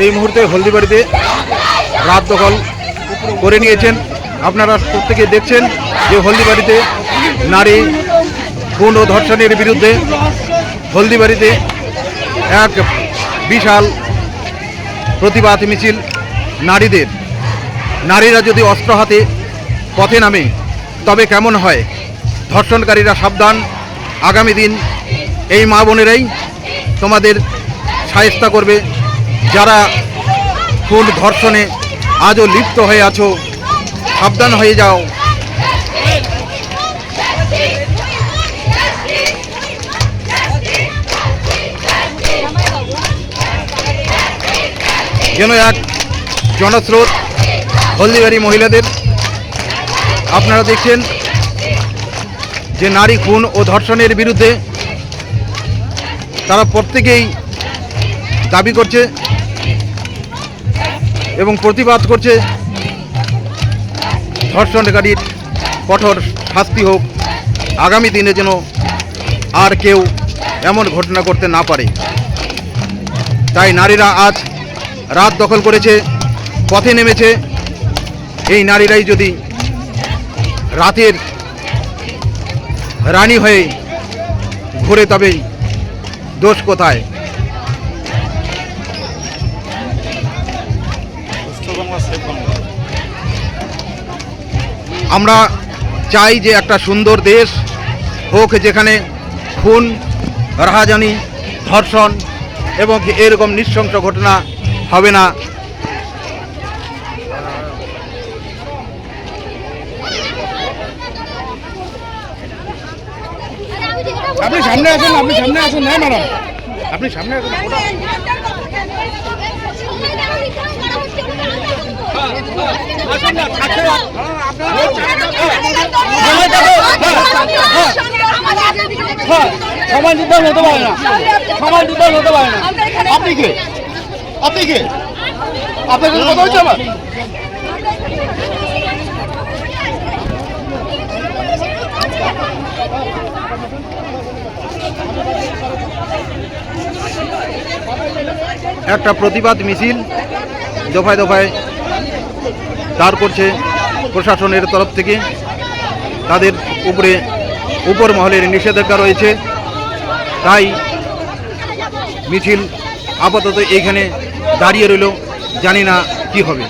এই মুহূর্তে হলদিবাড়িতে রাত দখল করে নিয়েছেন। আপনারা প্রত্যেকে দেখছেন যে হলদিবাড়িতে নারী খুন ও ধর্ষণের বিরুদ্ধে হলদিবাড়িতে এক বিশাল প্রতিবাদ মিছিল নারীদের। নারীরা যদি অস্ত্র হাতে পথে নামে তবে কেমন হয়? ধর্ষণকারীরা সাবধান, আগামী দিন এই মা বোনেরাই তোমাদের শায়েস্তা করবে। যারা খুন ধর্ষণে আজও লিপ্ত হয়ে আছো, সাবধান হয়ে যাও। যেন এক জনস্রোত হলদিবাড়ি মহিলাদের। আপনারা দেখছেন যে নারী খুন ও ধর্ষণের বিরুদ্ধে তারা প্রত্যেকেই দাবি করছে এবং প্রতিবাদ করছে ধর্ষণকারীর কঠোর শাস্তি হোক। আগামী দিনে যেন আর কেউ এমন ঘটনা করতে না পারে। তাই নারীরা আজ রাত দখল করেছে, পথে নেমেছে। এই নারীরাই যদি রাতের রানী হয়ে ঘুরে তবে দোষ কোথায়? আমরা চাই যে একটা সুন্দর দেশ হোক যেখানে খুন, রাহাজানি, ধর্ষণ এবং এরকম নৃশংস ঘটনা হবে না। আপনি সামনে আসুন, আপনি সামনে আসুন। না ম্যাডাম, আপনি সামনে আসুন। সবাই নির্ধারণ হতে পারে না, সবাই নির্ধারণ হতে পারে না। আপনি কে? আপনি কে? আপনার কোনো কথা হচ্ছে আমার? একটা প্রতিবাদ মিছিল দফায় দফায় দাঁড় করছে প্রশাসনের তরফ থেকে। তাদের উপরে উপর মহলের নিষেধাজ্ঞা রয়েছে, তাই মিছিল আপাতত এইখানে দাঁড়িয়ে রইল। জানি না কি হবে।